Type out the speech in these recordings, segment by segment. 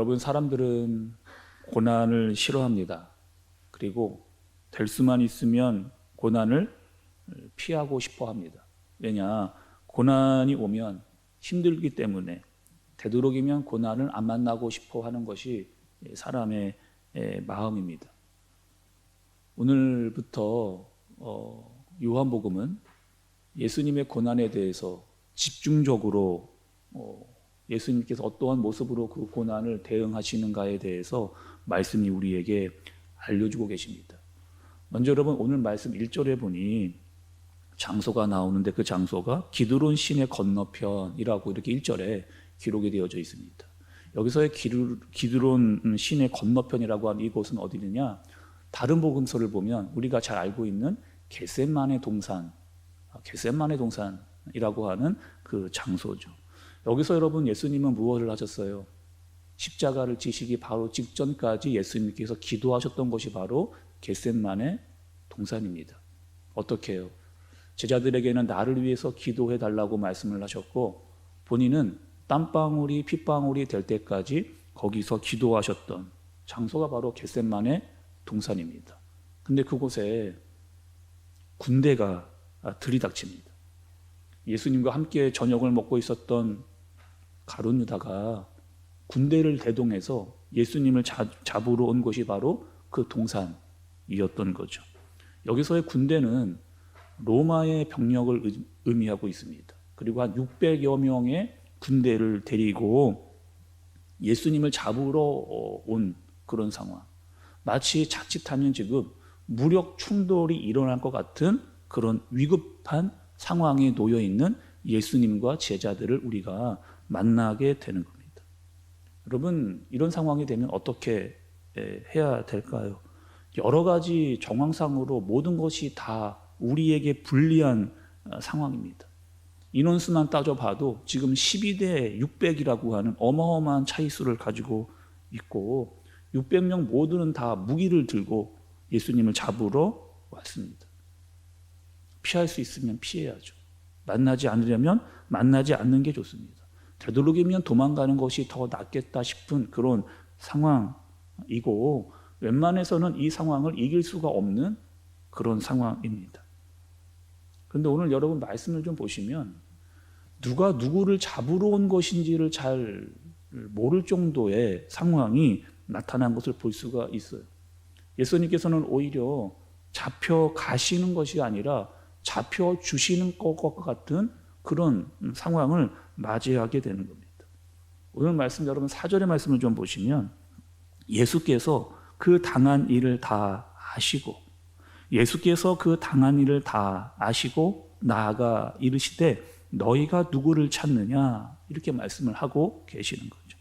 여러분, 사람들은 고난을 싫어합니다. 그리고 될 수만 있으면 고난을 피하고 싶어 합니다. 왜냐? 고난이 오면 힘들기 때문에 되도록이면 고난을 안 만나고 싶어 하는 것이 사람의 마음입니다. 오늘부터 요한복음은 예수님의 고난에 대해서 집중적으로 예수님께서 어떠한 모습으로 그 고난을 대응하시는가에 대해서 말씀이 우리에게 알려주고 계십니다. 먼저 여러분, 오늘 말씀 1절에 보니 장소가 나오는데 그 장소가 기드론 시내 건너편이라고 이렇게 1절에 기록이 되어져 있습니다. 여기서의 기드론 시내 건너편이라고 하는 이곳은 어디느냐? 다른 복음서를 보면 우리가 잘 알고 있는 겟세마네 동산이라고 하는 그 장소죠. 여기서 여러분, 예수님은 무엇을 하셨어요? 십자가를 지시기 바로 직전까지 예수님께서 기도하셨던 것이 바로 겟세마네 동산입니다. 어떻게 해요? 제자들에게는 나를 위해서 기도해 달라고 말씀을 하셨고, 본인은 땀방울이 핏방울이 될 때까지 거기서 기도하셨던 장소가 바로 겟세마네 동산입니다. 근데 그곳에 군대가 들이닥칩니다. 예수님과 함께 저녁을 먹고 있었던 가룟 유다가 군대를 대동해서 예수님을 잡으러 온 곳이 바로 그 동산이었던 거죠. 여기서의 군대는 로마의 병력을 의미하고 있습니다. 그리고 한 600여 명의 군대를 데리고 예수님을 잡으러 온 그런 상황. 마치 자칫하면 지금 무력 충돌이 일어날 것 같은 그런 위급한 상황에 놓여 있는 예수님과 제자들을 우리가 만나게 되는 겁니다. 여러분, 이런 상황이 되면 어떻게 해야 될까요? 여러 가지 정황상으로 모든 것이 다 우리에게 불리한 상황입니다. 인원수만 따져봐도 지금 12대 600이라고 하는 어마어마한 차이수를 가지고 있고, 600명 모두는 다 무기를 들고 예수님을 잡으러 왔습니다. 피할 수 있으면 피해야죠. 만나지 않으려면 만나지 않는 게 좋습니다. 되도록이면 도망가는 것이 더 낫겠다 싶은 그런 상황이고, 웬만해서는 이 상황을 이길 수가 없는 그런 상황입니다. 그런데 오늘 여러분 말씀을 좀 보시면 누가 누구를 잡으러 온 것인지를 잘 모를 정도의 상황이 나타난 것을 볼 수가 있어요. 예수님께서는 오히려 잡혀가시는 것이 아니라 잡혀주시는 것과 같은 그런 상황을 맞이하게 되는 겁니다. 오늘 말씀, 여러분 4절의 말씀을 좀 보시면 예수께서 그 당한 일을 다 아시고, 예수께서 그 당한 일을 다 아시고 나아가 이르시되 너희가 누구를 찾느냐, 이렇게 말씀을 하고 계시는 거죠.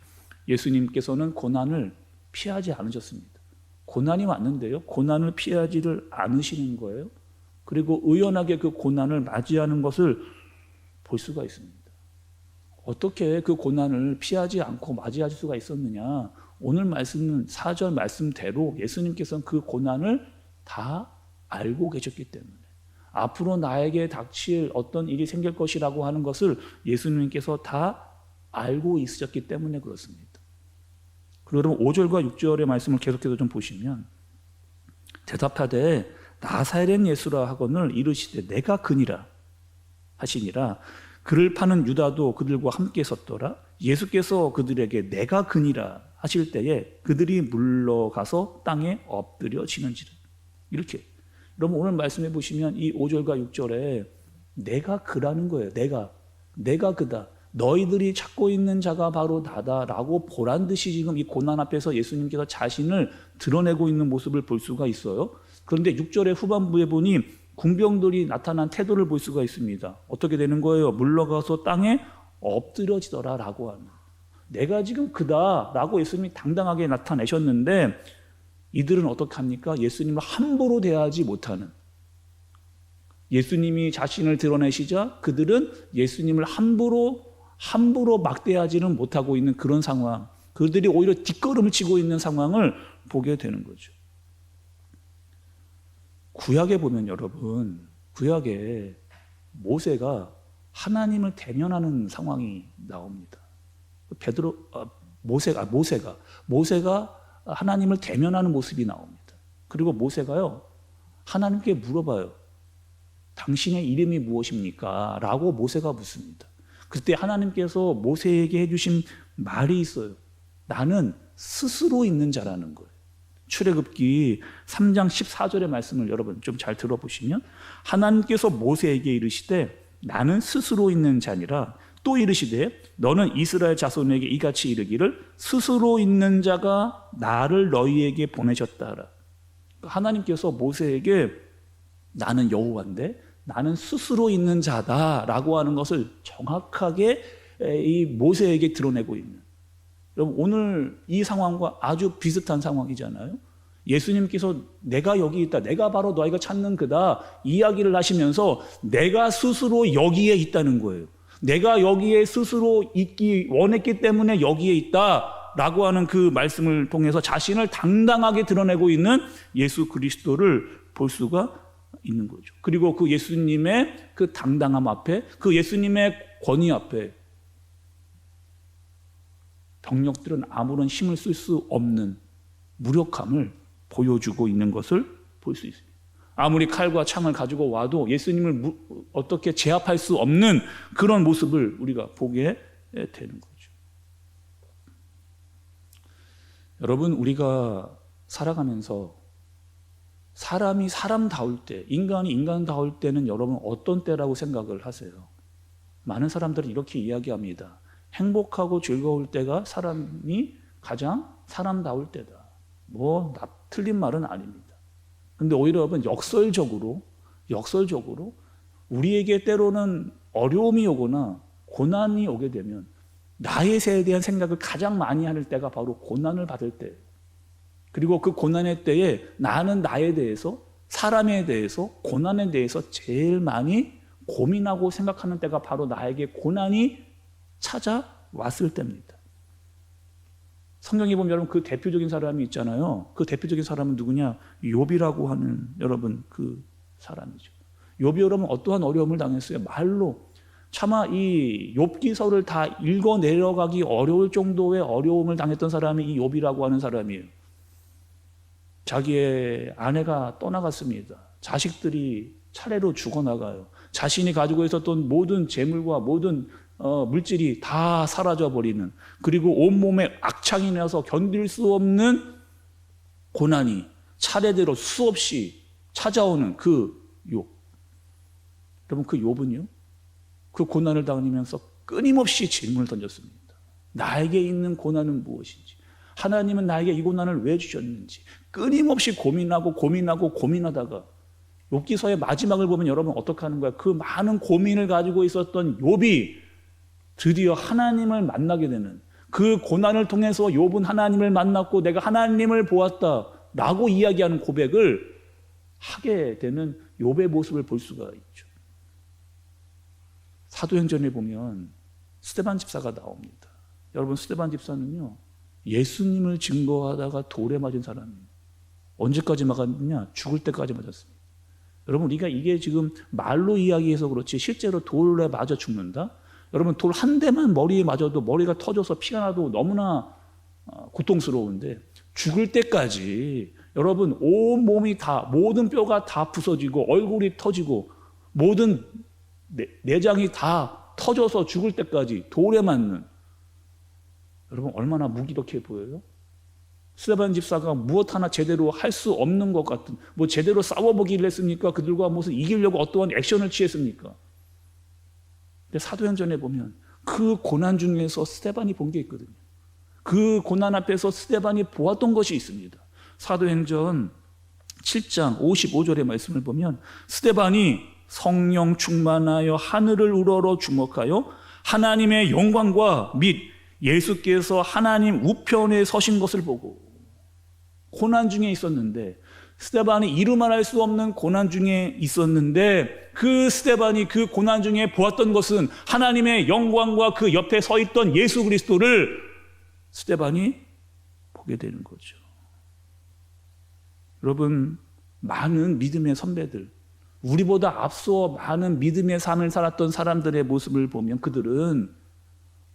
예수님께서는 고난을 피하지 않으셨습니다. 고난이 왔는데요, 고난을 피하지를 않으시는 거예요. 그리고 의연하게 그 고난을 맞이하는 것을 볼 수가 있습니다. 어떻게 그 고난을 피하지 않고 맞이할 수가 있었느냐? 오늘 말씀은 4절 말씀대로 예수님께서는 그 고난을 다 알고 계셨기 때문에, 앞으로 나에게 닥칠 어떤 일이 생길 것이라고 하는 것을 예수님께서 다 알고 있으셨기 때문에 그렇습니다. 그리고 5절과 6절의 말씀을 계속해서 좀 보시면, 대답하되 나사렛 예수라 하거늘 이르시되 내가 그니라 하시니라. 그를 파는 유다도 그들과 함께 섰더라. 예수께서 그들에게 내가 그니라 하실 때에 그들이 물러가서 땅에 엎드려지는지라. 이렇게 여러분, 오늘 말씀해 보시면 이 5절과 6절에 내가 그라는 거예요. 내가 그다. 너희들이 찾고 있는 자가 바로 나다라고 보란 듯이 지금 이 고난 앞에서 예수님께서 자신을 드러내고 있는 모습을 볼 수가 있어요. 그런데 6절의 후반부에 보니 군병들이 나타난 태도를 볼 수가 있습니다. 어떻게 되는 거예요? 물러가서 땅에 엎드려지더라라고 하는, 내가 지금 그다라고 예수님이 당당하게 나타내셨는데 이들은 어떻게 합니까? 예수님을 함부로 대하지 못하는, 예수님이 자신을 드러내시자 그들은 예수님을 함부로 막대하지는 못하고 있는 그런 상황, 그들이 오히려 뒷걸음을 치고 있는 상황을 보게 되는 거죠. 구약에 보면 여러분, 구약에 모세가 하나님을 대면하는 상황이 나옵니다. 모세가 하나님을 대면하는 모습이 나옵니다. 그리고 모세가요, 하나님께 물어봐요. 당신의 이름이 무엇입니까? 라고 모세가 묻습니다. 그때 하나님께서 모세에게 해주신 말이 있어요. 나는 스스로 있는 자라는 거예요. 출애굽기 3장 14절의 말씀을 여러분 좀 잘 들어보시면 하나님께서 모세에게 이르시되 나는 스스로 있는 자니라. 또 이르시되 너는 이스라엘 자손에게 이같이 이르기를 스스로 있는 자가 나를 너희에게 보내셨다 하라. 하나님께서 모세에게 나는 여호와인데 나는 스스로 있는 자다라고 하는 것을 정확하게 이 모세에게 드러내고 있는, 여러분 오늘 이 상황과 아주 비슷한 상황이잖아요. 예수님께서 내가 여기 있다, 내가 바로 너희가 찾는 그다 이야기를 하시면서 내가 스스로 여기에 있다는 거예요. 내가 여기에 스스로 있기 원했기 때문에 여기에 있다라고 하는 그 말씀을 통해서 자신을 당당하게 드러내고 있는 예수 그리스도를 볼 수가 있는 거죠. 그리고 그 예수님의 그 당당함 앞에, 그 예수님의 권위 앞에 병력들은 아무런 힘을 쓸 수 없는 무력함을 보여주고 있는 것을 볼 수 있습니다. 아무리 칼과 창을 가지고 와도 예수님을 어떻게 제압할 수 없는 그런 모습을 우리가 보게 되는 거죠. 여러분, 우리가 살아가면서 사람이 사람다울 때, 인간이 인간다울 때는 여러분 어떤 때라고 생각을 하세요? 많은 사람들은 이렇게 이야기합니다. 행복하고 즐거울 때가 사람이 가장 사람다울 때다. 틀린 말은 아닙니다. 근데 오히려 여러분 역설적으로 우리에게 때로는 어려움이 오거나 고난이 오게 되면 나에 대한 생각을 가장 많이 할 때가 바로 고난을 받을 때예요. 그리고 그 고난의 때에 나는 나에 대해서, 사람에 대해서, 고난에 대해서 제일 많이 고민하고 생각하는 때가 바로 나에게 고난이 찾아왔을 때입니다. 성경에 보면 여러분 그 대표적인 사람이 있잖아요. 그 대표적인 사람은 누구냐? 욥이라고 하는 여러분 그 사람이죠. 욥이 여러분 어떠한 어려움을 당했어요? 말로 차마 이 욥기서를 다 읽어 내려가기 어려울 정도의 어려움을 당했던 사람이 이 욥이라고 하는 사람이에요. 자기의 아내가 떠나갔습니다. 자식들이 차례로 죽어나가요. 자신이 가지고 있었던 모든 재물과 모든 물질이 다 사라져버리는, 그리고 온몸에 악창이 나서 견딜 수 없는 고난이 차례대로 수없이 찾아오는 그 욥. 여러분 그 욥은요, 그 고난을 당하면서 끊임없이 질문을 던졌습니다. 나에게 있는 고난은 무엇인지, 하나님은 나에게 이 고난을 왜 주셨는지 끊임없이 고민하다가 욥기서의 마지막을 보면 여러분 어떻게 하는 거야? 그 많은 고민을 가지고 있었던 욥이 드디어 하나님을 만나게 되는, 그 고난을 통해서 욥은 하나님을 만났고 내가 하나님을 보았다라고 이야기하는 고백을 하게 되는 욥의 모습을 볼 수가 있죠. 사도행전에 보면 스데반 집사가 나옵니다. 여러분 스데반 집사는요, 예수님을 증거하다가 돌에 맞은 사람이에요. 언제까지 맞았느냐? 죽을 때까지 맞았습니다. 여러분 우리가 이게 지금 말로 이야기해서 그렇지 실제로 돌에 맞아 죽는다? 여러분 돌 한 대만 머리에 맞아도 머리가 터져서 피가 나도 너무나 고통스러운데, 죽을 때까지 여러분 온 몸이 다, 모든 뼈가 다 부서지고 얼굴이 터지고 모든 내장이 다 터져서 죽을 때까지 돌에 맞는, 여러분 얼마나 무기력해 보여요? 스데반 집사가 무엇 하나 제대로 할 수 없는 것 같은, 제대로 싸워보기를 했습니까? 그들과 무슨 이기려고 어떠한 액션을 취했습니까? 근데 사도행전에 보면 그 고난 중에서 스데반이 본 게 있거든요. 그 고난 앞에서 스데반이 보았던 것이 있습니다. 사도행전 7장 55절의 말씀을 보면 스데반이 성령 충만하여 하늘을 우러러 주목하여 하나님의 영광과 및 예수께서 하나님 우편에 서신 것을 보고, 고난 중에 있었는데, 스데반이 이루말할 수 없는 고난 중에 있었는데, 그 스데반이 그 고난 중에 보았던 것은 하나님의 영광과 그 옆에 서 있던 예수 그리스도를 스데반이 보게 되는 거죠. 여러분 많은 믿음의 선배들, 우리보다 앞서 많은 믿음의 삶을 살았던 사람들의 모습을 보면 그들은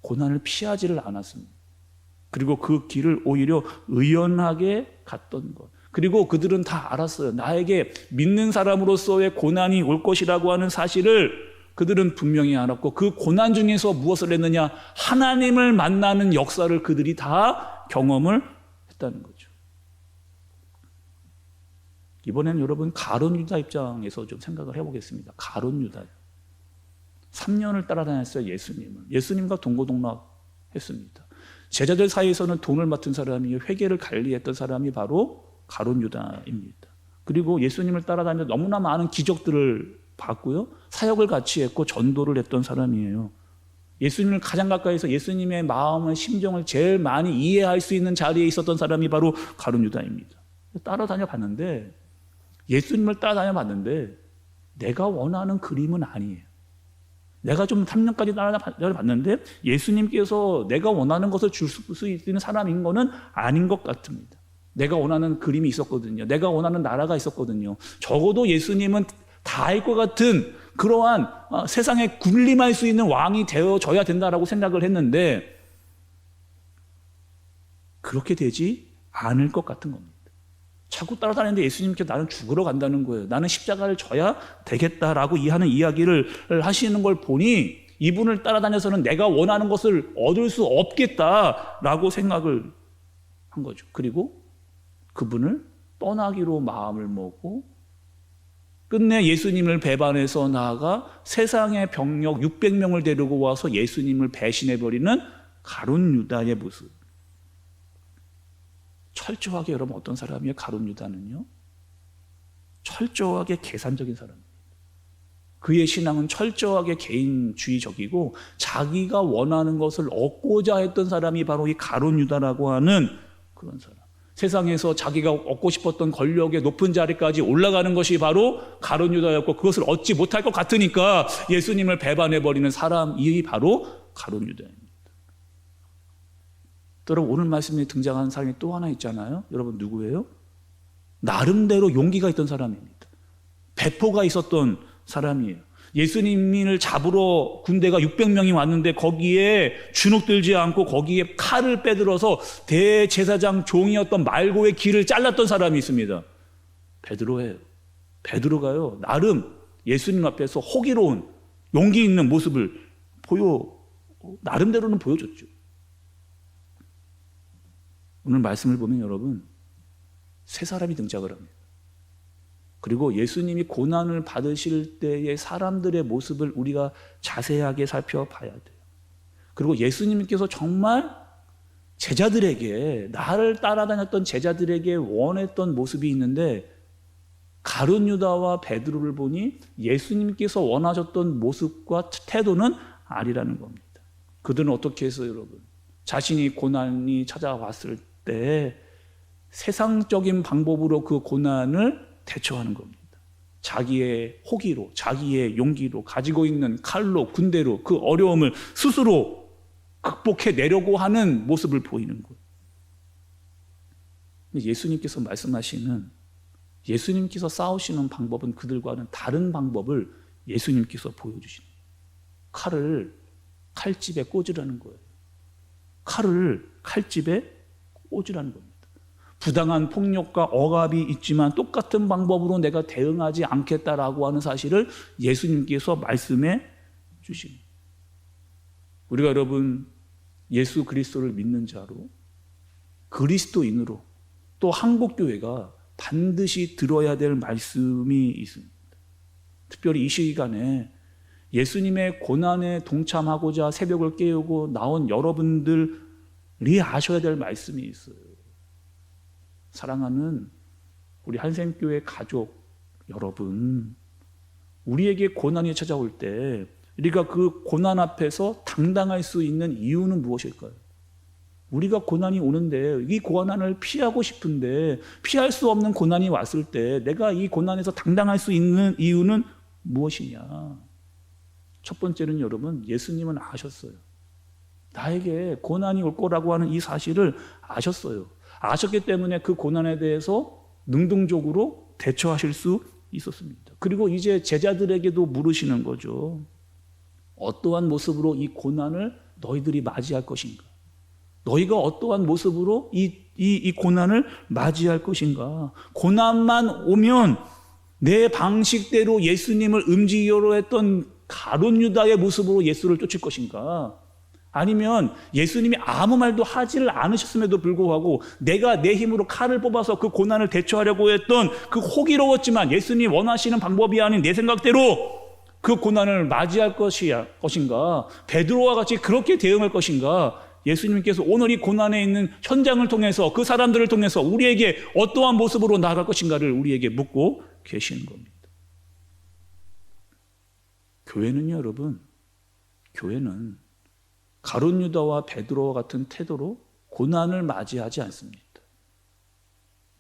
고난을 피하지를 않았습니다. 그리고 그 길을 오히려 의연하게 갔던 것. 그리고 그들은 다 알았어요. 나에게 믿는 사람으로서의 고난이 올 것이라고 하는 사실을 그들은 분명히 알았고, 그 고난 중에서 무엇을 했느냐? 하나님을 만나는 역사를 그들이 다 경험을 했다는 거죠. 이번에는 여러분 가룟 유다 입장에서 좀 생각을 해보겠습니다. 가룟 유다. 3년을 따라다녔어요, 예수님을. 예수님과 동고동락했습니다. 제자들 사이에서는 돈을 맡은 사람이, 회개를 관리했던 사람이 바로 가룟 유다입니다. 그리고 예수님을 따라다니며 너무나 많은 기적들을 봤고요, 사역을 같이 했고 전도를 했던 사람이에요. 예수님을 가장 가까이서 예수님의 마음의 심정을 제일 많이 이해할 수 있는 자리에 있었던 사람이 바로 가룟 유다입니다. 따라다녀 봤는데, 예수님을 따라다녀 봤는데 내가 원하는 그림은 아니에요. 내가 좀 3년까지 따라다녀 봤는데 예수님께서 내가 원하는 것을 줄 수 있는 사람인 거는 아닌 것 같습니다. 내가 원하는 그림이 있었거든요. 내가 원하는 나라가 있었거든요. 적어도 예수님은 다윗 것 같은 그러한 세상에 군림할 수 있는 왕이 되어져야 된다라고 생각을 했는데 그렇게 되지 않을 것 같은 겁니다. 자꾸 따라다니는데 예수님께서 나는 죽으러 간다는 거예요. 나는 십자가를 져야 되겠다라고 하는 이야기를 하시는 걸 보니 이분을 따라다녀서는 내가 원하는 것을 얻을 수 없겠다라고 생각을 한 거죠. 그리고 그분을 떠나기로 마음을 먹고 끝내 예수님을 배반해서 나아가 세상의 병력 600명을 데리고 와서 예수님을 배신해버리는 가룟 유다의 모습. 철저하게 여러분 어떤 사람이에요? 가룟 유다는요, 철저하게 계산적인 사람입니다. 그의 신앙은 철저하게 개인주의적이고 자기가 원하는 것을 얻고자 했던 사람이 바로 이 가룟 유다라고 하는 그런 사람. 세상에서 자기가 얻고 싶었던 권력의 높은 자리까지 올라가는 것이 바로 가룟 유다였고, 그것을 얻지 못할 것 같으니까 예수님을 배반해버리는 사람이 바로 가룟 유다입니다. 여러분, 오늘 말씀에 등장하는 사람이 또 하나 있잖아요. 여러분 누구예요? 나름대로 용기가 있던 사람입니다. 배포가 있었던 사람이에요. 예수님을 잡으러 군대가 600명이 왔는데 거기에 주눅들지 않고 거기에 칼을 빼들어서 대제사장 종이었던 말고의 길을 잘랐던 사람이 있습니다. 베드로예요. 베드로가요, 나름 예수님 앞에서 호기로운 용기 있는 모습을 나름대로는 보여줬죠. 오늘 말씀을 보면 여러분, 세 사람이 등장을 합니다. 그리고 예수님이 고난을 받으실 때의 사람들의 모습을 우리가 자세하게 살펴봐야 돼요. 그리고 예수님께서 정말 제자들에게, 나를 따라다녔던 제자들에게 원했던 모습이 있는데 가룟 유다와 베드로를 보니 예수님께서 원하셨던 모습과 태도는 아니라는 겁니다. 그들은 어떻게 해서 여러분, 자신이 고난이 찾아왔을 때 세상적인 방법으로 그 고난을 대처하는 겁니다. 자기의 호기로, 자기의 용기로, 가지고 있는 칼로, 군대로 그 어려움을 스스로 극복해내려고 하는 모습을 보이는 거예요. 예수님께서 말씀하시는, 예수님께서 싸우시는 방법은 그들과는 다른 방법을 예수님께서 보여주시는 거예요. 칼을 칼집에 꽂으라는 거예요. 칼을 칼집에 꽂으라는 겁니다. 부당한 폭력과 억압이 있지만 똑같은 방법으로 내가 대응하지 않겠다라고 하는 사실을 예수님께서 말씀해 주십니다. 우리가 여러분 예수 그리스도를 믿는 자로, 그리스도인으로 또 한국교회가 반드시 들어야 될 말씀이 있습니다. 특별히 이 시간에 예수님의 고난에 동참하고자 새벽을 깨우고 나온 여러분들이 아셔야 될 말씀이 있어요. 사랑하는 우리 한샘교회 가족 여러분, 우리에게 고난이 찾아올 때 우리가 그 고난 앞에서 당당할 수 있는 이유는 무엇일까요? 우리가 고난이 오는데 이 고난을 피하고 싶은데 피할 수 없는 고난이 왔을 때 내가 이 고난에서 당당할 수 있는 이유는 무엇이냐? 첫 번째는 여러분, 예수님은 아셨어요. 나에게 고난이 올 거라고 하는 이 사실을 아셨어요. 아셨기 때문에 그 고난에 대해서 능동적으로 대처하실 수 있었습니다. 그리고 이제 제자들에게도 물으시는 거죠. 어떠한 모습으로 이 고난을 너희들이 맞이할 것인가? 너희가 어떠한 모습으로 이 고난을 맞이할 것인가? 고난만 오면 내 방식대로 예수님을 음지기로 했던 가룟 유다의 모습으로 예수를 쫓을 것인가? 아니면 예수님이 아무 말도 하지를 않으셨음에도 불구하고 내가 내 힘으로 칼을 뽑아서 그 고난을 대처하려고 했던 그 호기로웠지만 예수님이 원하시는 방법이 아닌 내 생각대로 그 고난을 맞이할 것인가? 베드로와 같이 그렇게 대응할 것인가? 예수님께서 오늘 이 고난에 있는 현장을 통해서 그 사람들을 통해서 우리에게 어떠한 모습으로 나아갈 것인가를 우리에게 묻고 계시는 겁니다. 교회는요, 여러분, 교회는 가룟 유다와 베드로와 같은 태도로 고난을 맞이하지 않습니다.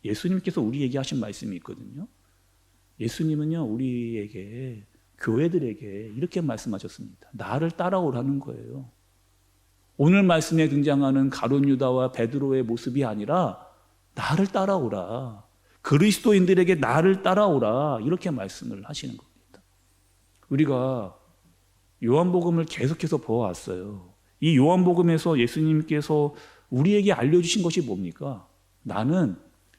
예수님께서 우리에게 하신 말씀이 있거든요. 예수님은요, 우리에게, 교회들에게 이렇게 말씀하셨습니다. 나를 따라오라는 거예요. 오늘 말씀에 등장하는 가룟 유다와 베드로의 모습이 아니라 나를 따라오라. 그리스도인들에게 나를 따라오라. 이렇게 말씀을 하시는 겁니다. 우리가 요한복음을 계속해서 보아왔어요. 이 요한복음에서 예수님께서 우리에게 알려주신 것이 뭡니까?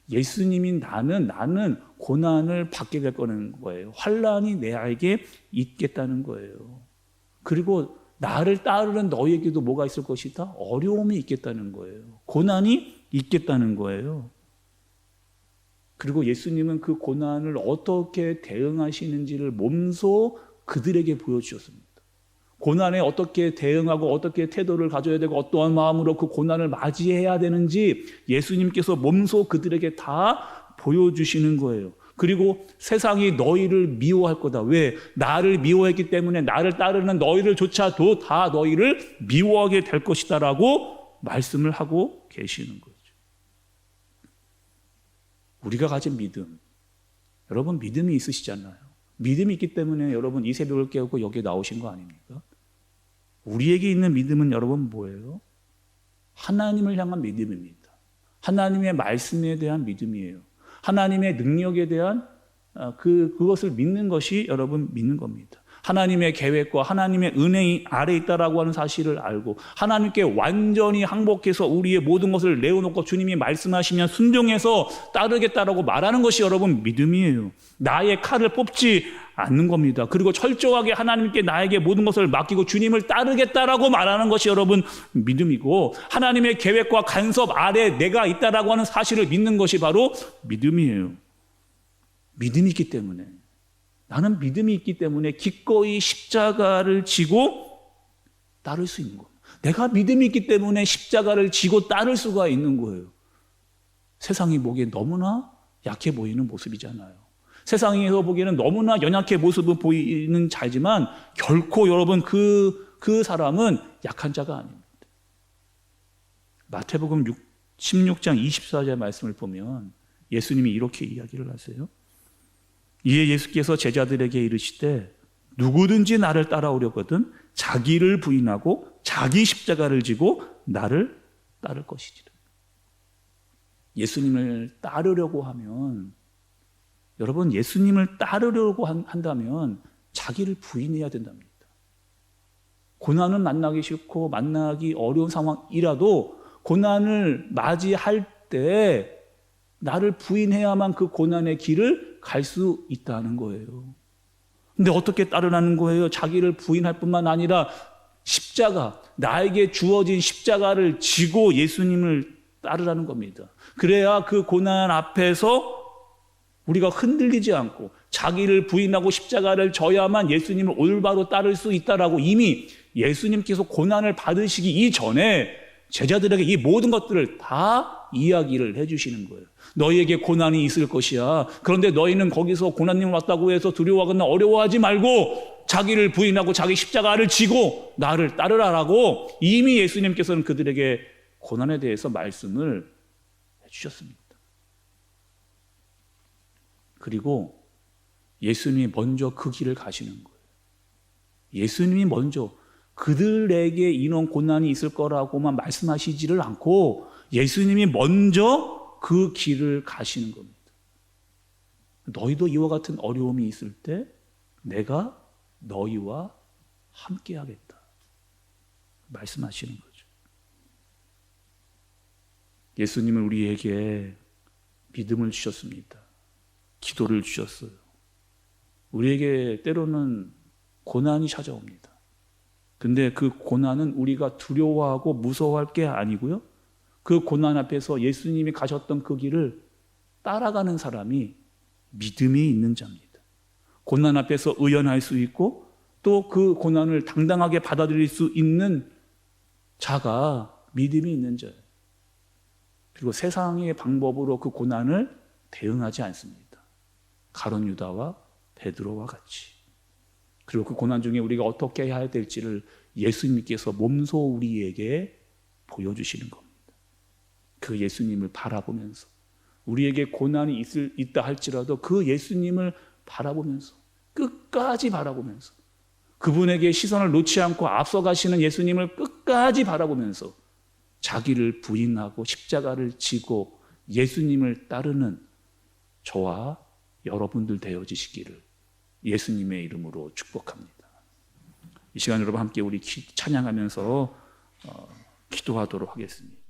예수님인 나는 고난을 받게 될 거예요. 환난이 내게 있겠다는 거예요. 그리고 나를 따르는 너희에게도 뭐가 있을 것이다? 어려움이 있겠다는 거예요. 고난이 있겠다는 거예요. 그리고 예수님은 그 고난을 어떻게 대응하시는지를 몸소 그들에게 보여주셨습니다. 고난에 어떻게 대응하고 어떻게 태도를 가져야 되고 어떠한 마음으로 그 고난을 맞이해야 되는지 예수님께서 몸소 그들에게 다 보여주시는 거예요. 그리고 세상이 너희를 미워할 거다. 왜? 나를 미워했기 때문에 나를 따르는 너희들조차도 다 너희를 미워하게 될 것이다 라고 말씀을 하고 계시는 거죠. 우리가 가진 믿음, 여러분 믿음이 있으시잖아요. 믿음이 있기 때문에 여러분 이 새벽을 깨우고 여기에 나오신 거 아닙니까? 우리에게 있는 믿음은 여러분 뭐예요? 하나님을 향한 믿음입니다. 하나님의 말씀에 대한 믿음이에요. 하나님의 능력에 대한 그것을 믿는 것이 여러분 믿는 겁니다. 하나님의 계획과 하나님의 은혜 아래 있다라고 하는 사실을 알고 하나님께 완전히 항복해서 우리의 모든 것을 내어놓고 주님이 말씀하시면 순종해서 따르겠다라고 말하는 것이 여러분 믿음이에요. 나의 칼을 뽑지 않는 겁니다. 그리고 철저하게 하나님께 나에게 모든 것을 맡기고 주님을 따르겠다라고 말하는 것이 여러분 믿음이고 하나님의 계획과 간섭 아래 내가 있다라고 하는 사실을 믿는 것이 바로 믿음이에요. 믿음이 있기 때문에 나는 믿음이 있기 때문에 기꺼이 십자가를 지고 따를 수 있는 거예요. 내가 믿음이 있기 때문에 십자가를 지고 따를 수가 있는 거예요. 세상이 보기에 너무나 약해 보이는 모습이잖아요. 세상에서 보기에는 너무나 연약해 모습을 보이는 자지만 결코 여러분 그 사람은 약한 자가 아닙니다. 마태복음 16장 24절 말씀을 보면 예수님이 이렇게 이야기를 하세요. 이에 예수께서 제자들에게 이르시되 누구든지 나를 따라오려거든 자기를 부인하고 자기 십자가를 지고 나를 따를 것이지라. 예수님을 따르려고 하면 여러분 예수님을 따르려고 한다면 자기를 부인해야 된답니다. 고난은 만나기 싫고 만나기 어려운 상황이라도 고난을 맞이할 때 나를 부인해야만 그 고난의 길을 갈 수 있다는 거예요. 근데 어떻게 따르라는 거예요? 자기를 부인할 뿐만 아니라 십자가, 나에게 주어진 십자가를 지고 예수님을 따르라는 겁니다. 그래야 그 고난 앞에서 우리가 흔들리지 않고 자기를 부인하고 십자가를 져야만 예수님을 올바로 따를 수 있다라고 이미 예수님께서 고난을 받으시기 이전에 제자들에게 이 모든 것들을 다 이야기를 해주시는 거예요. 너희에게 고난이 있을 것이야. 그런데 너희는 거기서 고난님 왔다고 해서 두려워하거나 어려워하지 말고 자기를 부인하고 자기 십자가를 지고 나를 따르라라고 이미 예수님께서는 그들에게 고난에 대해서 말씀을 해주셨습니다. 그리고 예수님이 먼저 그 길을 가시는 거예요. 예수님이 먼저 그들에게 이런 고난이 있을 거라고만 말씀하시지를 않고 예수님이 먼저 그 길을 가시는 겁니다. 너희도 이와 같은 어려움이 있을 때 내가 너희와 함께 하겠다 말씀하시는 거죠. 예수님은 우리에게 믿음을 주셨습니다. 기도를 주셨어요. 우리에게 때로는 고난이 찾아옵니다. 근데 그 고난은 우리가 두려워하고 무서워할 게 아니고요. 그 고난 앞에서 예수님이 가셨던 그 길을 따라가는 사람이 믿음이 있는 자입니다. 고난 앞에서 의연할 수 있고 또 그 고난을 당당하게 받아들일 수 있는 자가 믿음이 있는 자예요. 그리고 세상의 방법으로 그 고난을 대응하지 않습니다. 가룟 유다와 베드로와 같이. 그리고 그 고난 중에 우리가 어떻게 해야 될지를 예수님께서 몸소 우리에게 보여주시는 겁니다. 그 예수님을 바라보면서 우리에게 고난이 있다 할지라도 그 예수님을 바라보면서 끝까지 바라보면서 그분에게 시선을 놓지 않고 앞서가시는 예수님을 끝까지 바라보면서 자기를 부인하고 십자가를 지고 예수님을 따르는 저와 여러분들 되어지시기를 예수님의 이름으로 축복합니다. 이 시간 여러분 함께 우리 찬양하면서 기도하도록 하겠습니다.